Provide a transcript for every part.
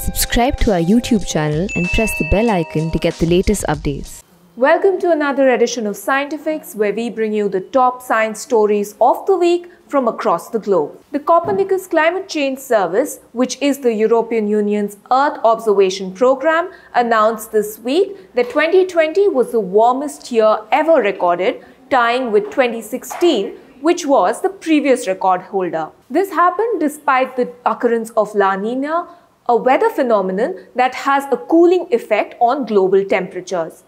Subscribe to our YouTube channel and press the bell icon to get the latest updates. Welcome to another edition of Scientifics, where we bring you the top science stories of the week from across the globe. The Copernicus Climate Change Service, which is the European Union's Earth Observation Program, announced this week that 2020 was the warmest year ever recorded, tying with 2016, which was the previous record holder. This happened despite the occurrence of La Nina, a weather phenomenon that has a cooling effect on global temperatures.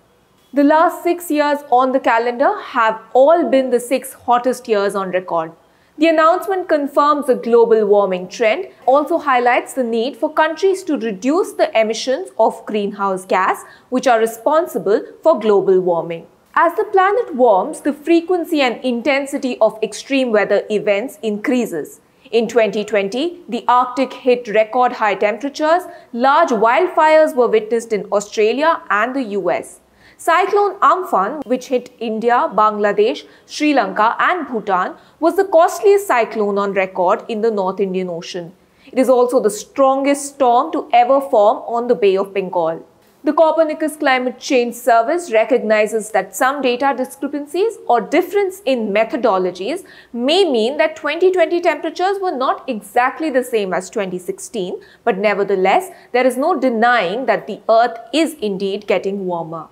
The last 6 years on the calendar have all been the 6 hottest years on record. The announcement confirms the global warming trend, also highlights the need for countries to reduce the emissions of greenhouse gas, which are responsible for global warming. As the planet warms, the frequency and intensity of extreme weather events increases. In 2020, the Arctic hit record high temperatures, large wildfires were witnessed in Australia and the US. Cyclone Amphan, which hit India, Bangladesh, Sri Lanka and Bhutan, was the costliest cyclone on record in the North Indian Ocean. It is also the strongest storm to ever form on the Bay of Bengal. The Copernicus Climate Change Service recognizes that some data discrepancies or difference in methodologies may mean that 2020 temperatures were not exactly the same as 2016, but nevertheless, there is no denying that the Earth is indeed getting warmer.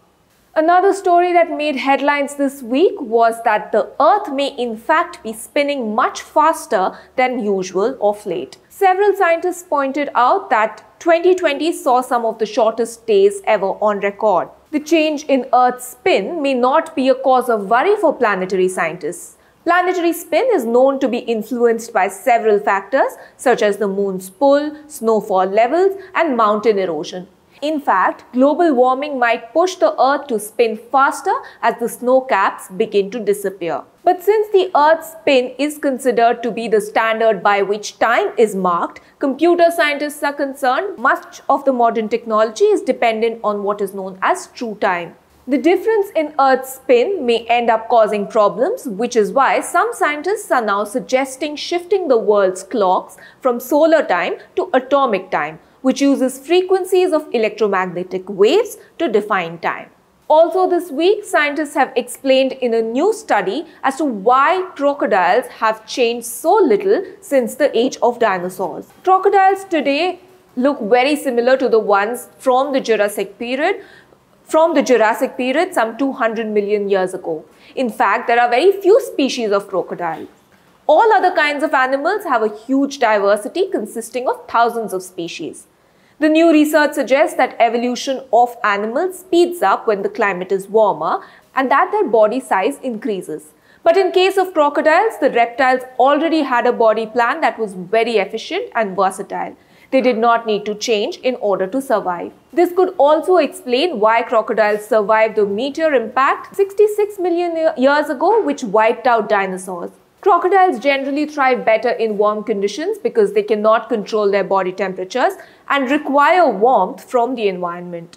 Another story that made headlines this week was that the Earth may in fact be spinning much faster than usual of late. Several scientists pointed out that 2020 saw some of the shortest days ever on record. The change in Earth's spin may not be a cause of worry for planetary scientists. Planetary spin is known to be influenced by several factors such as the moon's pull, snowfall levels, and mountain erosion. In fact, global warming might push the Earth to spin faster as the snow caps begin to disappear. But since the Earth's spin is considered to be the standard by which time is marked, computer scientists are concerned much of the modern technology is dependent on what is known as true time. The difference in Earth's spin may end up causing problems, which is why some scientists are now suggesting shifting the world's clocks from solar time to atomic time, which uses frequencies of electromagnetic waves to define time. Also this week, scientists have explained in a new study as to why crocodiles have changed so little since the age of dinosaurs. Crocodiles today look very similar to the ones from the Jurassic period some 200 million years ago. In fact, there are very few species of crocodiles. All other kinds of animals have a huge diversity consisting of thousands of species. The new research suggests that evolution of animals speeds up when the climate is warmer and that their body size increases. But in case of crocodiles, the reptiles already had a body plan that was very efficient and versatile. They did not need to change in order to survive. This could also explain why crocodiles survived the meteor impact 66 million years ago, which wiped out dinosaurs. Crocodiles generally thrive better in warm conditions because they cannot control their body temperatures and require warmth from the environment.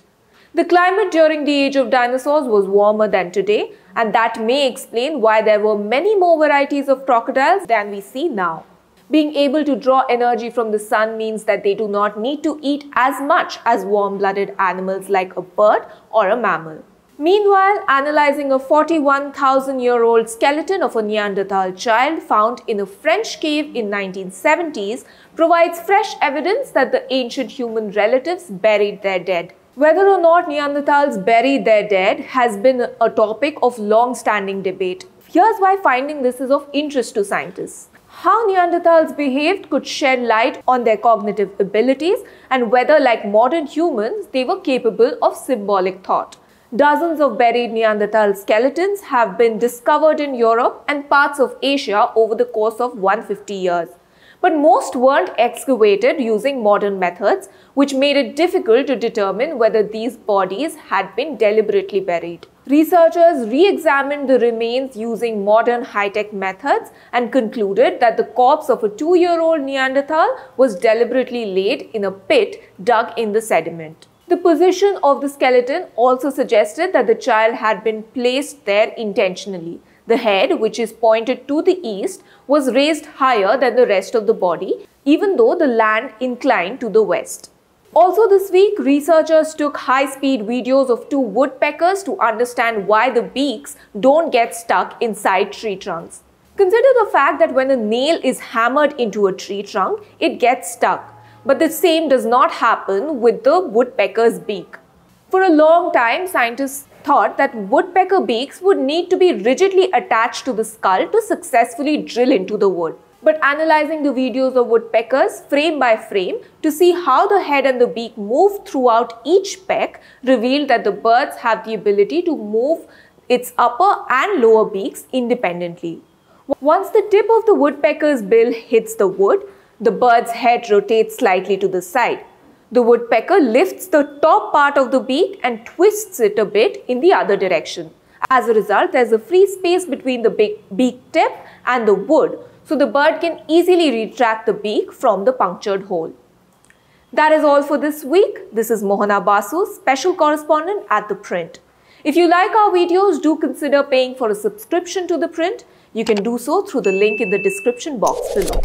The climate during the age of dinosaurs was warmer than today, and that may explain why there were many more varieties of crocodiles than we see now. Being able to draw energy from the sun means that they do not need to eat as much as warm-blooded animals like a bird or a mammal. Meanwhile, analyzing a 41,000-year-old skeleton of a Neanderthal child found in a French cave in 1970s provides fresh evidence that the ancient human relatives buried their dead. Whether or not Neanderthals buried their dead has been a topic of long-standing debate. Here's why finding this is of interest to scientists. How Neanderthals behaved could shed light on their cognitive abilities and whether, like modern humans, they were capable of symbolic thought. Dozens of buried Neanderthal skeletons have been discovered in Europe and parts of Asia over the course of 150 years. But most weren't excavated using modern methods, which made it difficult to determine whether these bodies had been deliberately buried. Researchers re-examined the remains using modern high-tech methods and concluded that the corpse of a 2-year-old Neanderthal was deliberately laid in a pit dug in the sediment. The position of the skeleton also suggested that the child had been placed there intentionally. The head, which is pointed to the east, was raised higher than the rest of the body, even though the land inclined to the west. Also this week, researchers took high-speed videos of two woodpeckers to understand why the beaks don't get stuck inside tree trunks. Consider the fact that when a nail is hammered into a tree trunk, it gets stuck. But the same does not happen with the woodpecker's beak. For a long time, scientists thought that woodpecker beaks would need to be rigidly attached to the skull to successfully drill into the wood. But analyzing the videos of woodpeckers frame by frame to see how the head and the beak move throughout each peck revealed that the birds have the ability to move its upper and lower beaks independently. Once the tip of the woodpecker's bill hits the wood, the bird's head rotates slightly to the side. The woodpecker lifts the top part of the beak and twists it a bit in the other direction. As a result, there is a free space between the beak tip and the wood, so the bird can easily retract the beak from the punctured hole. That is all for this week. This is Mohana Basu, special correspondent at The Print. If you like our videos, do consider paying for a subscription to The Print. You can do so through the link in the description box below.